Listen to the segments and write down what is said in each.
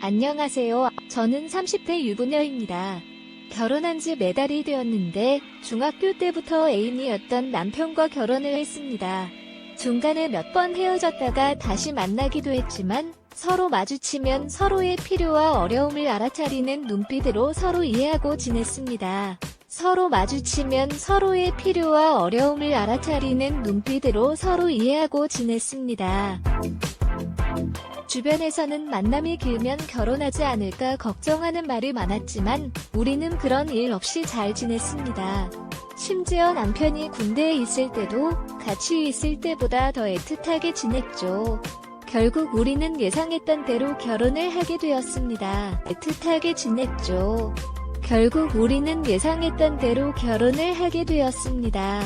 안녕하세요. 저는 30대 유부녀입니다. 결혼한 지 몇 달이 되었는데 중학교 때부터 애인이었던 남편과 결혼을 했습니다. 중간에 몇 번 헤어졌다가 다시 만나기도 했지만 서로 마주치면 서로의 필요와 어려움을 알아차리는 눈빛으로 서로 이해하고 지냈습니다. 서로 마주치면 서로의 필요와 어려움을 알아차리는 눈빛으로 서로 이해하고 지냈습니다. 주변에서는 만남이 길면 결혼하지 않을까 걱정하는 말이 많았지만 우리는 그런 일 없이 잘 지냈습니다. 심지어 남편이 군대에 있을 때도 같이 있을 때보다 더 애틋하게 지냈죠. 결국 우리는 예상했던 대로 결혼을 하게 되었습니다. 애틋하게 지냈죠. 결국 우리는 예상했던 대로 결혼을 하게 되었습니다.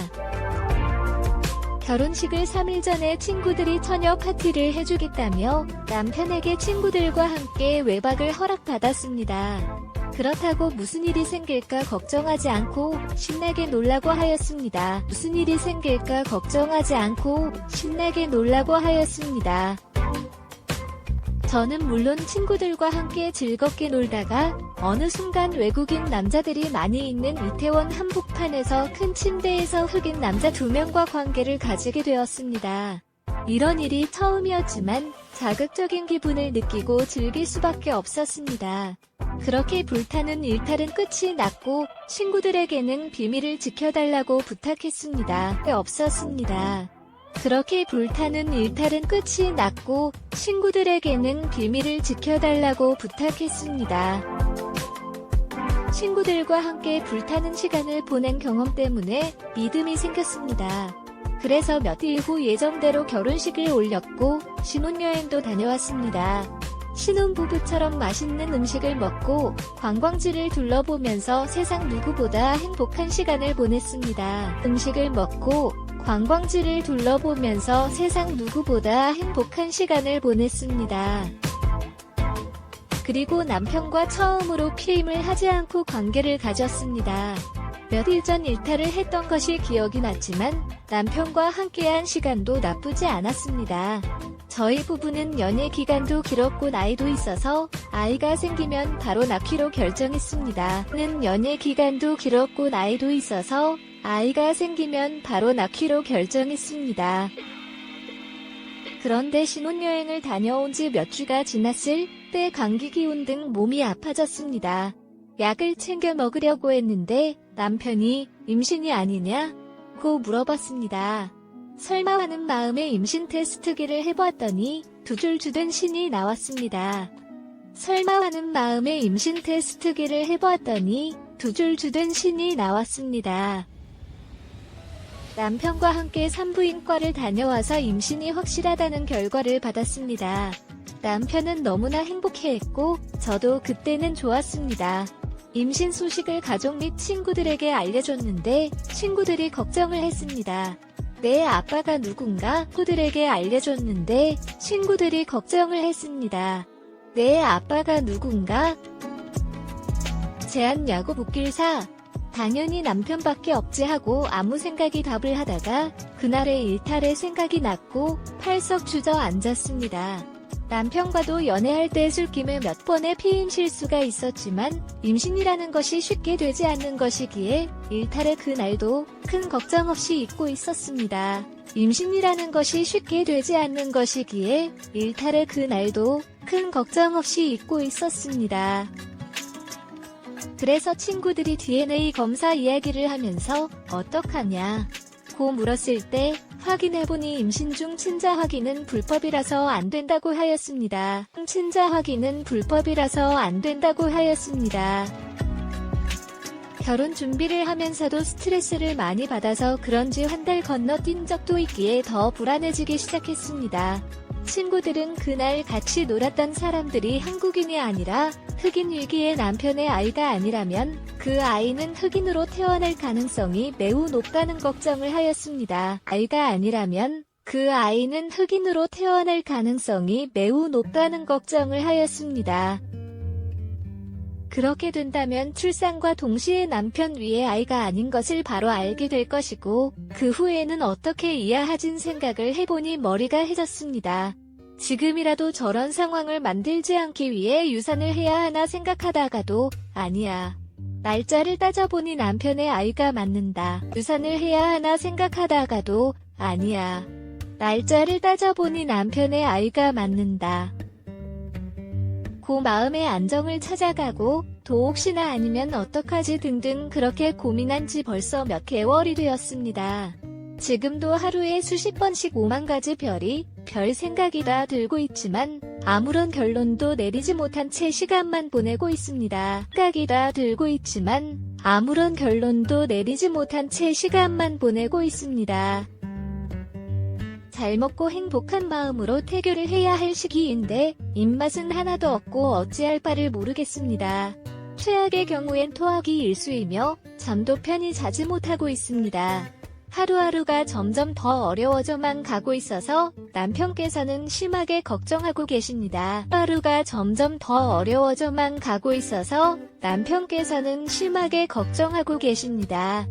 결혼식을 3일 전에 친구들이 처녀 파티를 해주겠다며 남편에게 친구들과 함께 외박을 허락받았습니다. 그렇다고 무슨 일이 생길까 걱정하지 않고 신나게 놀라고 하였습니다. 무슨 일이 생길까 걱정하지 않고 신나게 놀라고 하였습니다. 저는 물론 친구들과 함께 즐겁게 놀다가 어느 순간 외국인 남자들이 많이 있는 이태원 한복판에서 큰 침대에서 흑인 남자 2명과 관계를 가지게 되었습니다. 이런 일이 처음이었지만 자극적인 기분을 느끼고 즐길 수밖에 없었습니다. 그렇게 불타는 일탈은 끝이 났고 친구들에게는 비밀을 지켜달라고 부탁했습니다. 없었습니다. 그렇게 불타는 일탈은 끝이 났고 친구들에게는 비밀을 지켜달라고 부탁했습니다. 친구들과 함께 불타는 시간을 보낸 경험 때문에 믿음이 생겼습니다. 그래서 몇 일 후 예정대로 결혼식을 올렸고 신혼여행도 다녀왔습니다. 신혼부부처럼 맛있는 음식을 먹고 관광지를 둘러보면서 세상 누구보다 행복한 시간을 보냈습니다. 음식을 먹고 관광지를 둘러보면서 세상 누구보다 행복한 시간을 보냈습니다. 그리고 남편과 처음으로 피임을 하지 않고 관계를 가졌습니다. 며칠 전 일탈을 했던 것이 기억이 났지만 남편과 함께한 시간도 나쁘지 않았습니다. 저희 부부는 연애 기간도 길었고 나이도 있어서 아이가 생기면 바로 낳기로 결정했습니다. 연애 기간도 길었고 나이도 있어서 아이가 생기면 바로 낳기로 결정했습니다. 그런데 신혼여행을 다녀온 지 몇 주가 지났을 때 감기 기운 등 몸이 아파졌습니다. 약을 챙겨 먹으려고 했는데 남편이 임신이 아니냐고 물어봤습니다. 설마 하는 마음에 임신 테스트기를 해보았더니 2줄 주된 신이 나왔습니다. 설마 하는 마음에 임신 테스트기를 해보았더니 2줄 주된 신이 나왔습니다. 남편과 함께 산부인과를 다녀와서 임신이 확실하다는 결과를 받았습니다. 남편은 너무나 행복해했고 저도 그때는 좋았습니다. 임신 소식을 가족 및 친구들에게 알려줬는데 친구들이 걱정을 했습니다. 내 아빠가 누군가? 친구들에게 알려줬는데 친구들이 걱정을 했습니다. 내 아빠가 누군가? 제안야구 복길사 당연히 남편밖에 없지 하고 아무 생각이 답을 하다가 그날의 일탈의 생각이 났고 팔썩 주저앉았습니다. 남편과도 연애할 때 술김에 몇 번의 피임 실수가 있었지만 임신이라는 것이 쉽게 되지 않는 것이기에 일탈의 그날도 큰 걱정 없이 잊고 있었습니다. 임신이라는 것이 쉽게 되지 않는 것이기에 일탈의 그날도 큰 걱정 없이 잊고 있었습니다. 그래서 친구들이 DNA 검사 이야기를 하면서 어떡하냐고 물었을 때 확인해보니 임신 중 친자 확인은 불법이라서 안 된다고 하였습니다. 친자 확인은 불법이라서 안 된다고 하였습니다. 결혼 준비를 하면서도 스트레스를 많이 받아서 그런지 한 달 건너뛴 적도 있기에 더 불안해지기 시작했습니다. 친구들은 그날 같이 놀았던 사람들이 한국인이 아니라 흑인이기에 남편의 아이가 아니라면 그 아이는 흑인으로 태어날 가능성이 매우 높다는 걱정을 하였습니다. 아이가 아니라면 그 아이는 흑인으로 태어날 가능성이 매우 높다는 걱정을 하였습니다. 그렇게 된다면 출산과 동시에 남편 위에 아이가 아닌 것을 바로 알게 될 것이고 그 후에는 어떻게 이야하진 생각을 해보니 머리가 해졌습니다. 지금이라도 저런 상황을 만들지 않기 위해 유산을 해야 하나 생각하다가도 아니야. 날짜를 따져보니 남편의 아이가 맞는다. 유산을 해야 하나 생각하다가도 아니야. 날짜를 따져보니 남편의 아이가 맞는다. 고 마음의 안정을 찾아가고 또 혹시나 아니면 어떡하지 등등 그렇게 고민한 지 벌써 몇 개월이 되었습니다. 지금도 하루에 수십 번씩 5만 가지 별 생각이 다 들고 있지만 아무런 결론도 내리지 못한 채 시간만 보내고 있습니다. 생각이 다 들고 있지만 아무런 결론도 내리지 못한 채 시간만 보내고 있습니다. 잘 먹고 행복한 마음으로 태교를 해야 할 시기인데 입맛은 하나도 없고 어찌할 바를 모르겠습니다. 최악의 경우엔 토하기 일수이며 잠도 편히 자지 못하고 있습니다. 하루하루가 점점 더 어려워져만 가고 있어서 남편께서는 심하게 걱정하고 계십니다. 하루가 점점 더 어려워져만 가고 있어서 남편께서는 심하게 걱정하고 계십니다.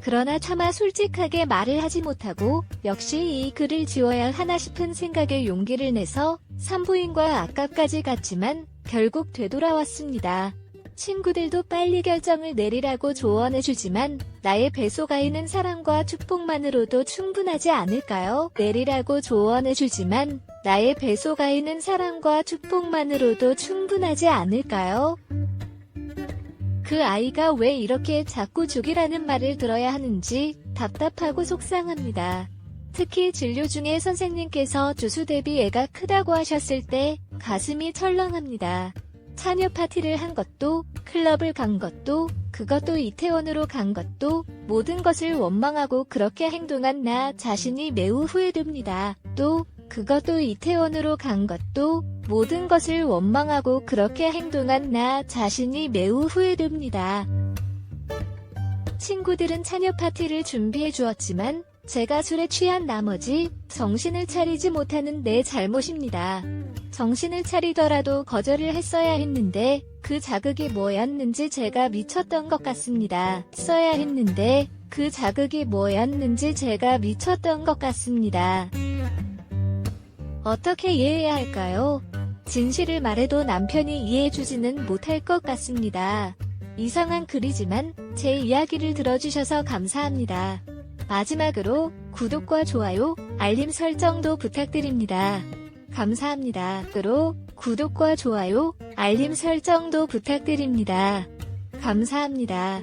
그러나 차마 솔직하게 말을 하지 못하고 역시 이 글을 지워야 하나 싶은 생각에 용기를 내서 산부인과 아까까지 갔지만 결국 되돌아왔습니다. 친구들도 빨리 결정을 내리라고 조언해주지만 나의 뱃속에 있는 사랑과 축복만으로도 충분하지 않을까요? 내리라고 조언해주지만 나의 뱃속에 있는 사랑과 축복만으로도 충분하지 않을까요? 그 아이가 왜 이렇게 자꾸 죽이라는 말을 들어야 하는지 답답하고 속상합니다. 특히 진료 중에 선생님께서 주수 대비 애가 크다고 하셨을 때 가슴이 철렁합니다. 차녀 파티를 한 것도, 클럽을 간 것도, 그것도 이태원으로 간 것도 모든 것을 원망하고 그렇게 행동한 나 자신이 매우 후회됩니다. 또 그것도 이태원으로 간 것도 모든 것을 원망하고 그렇게 행동한 나 자신이 매우 후회됩니다. 친구들은 차녀 파티를 준비해 주었지만 제가 술에 취한 나머지 정신을 차리지 못하는 내 잘못입니다. 정신을 차리더라도 거절을 했어야 했는데 그 자극이 뭐였는지 제가 미쳤던 것 같습니다. 써야 했는데 그 자극이 뭐였는지 제가 미쳤던 것 같습니다. 어떻게 이해해야 할까요? 진실을 말해도 남편이 이해해주지는 못할 것 같습니다. 이상한 글이지만 제 이야기를 들어주셔서 감사합니다. 마지막으로 구독과 좋아요, 알림 설정도 부탁드립니다. 감사합니다. 구독과 좋아요, 알림 설정도 부탁드립니다. 감사합니다.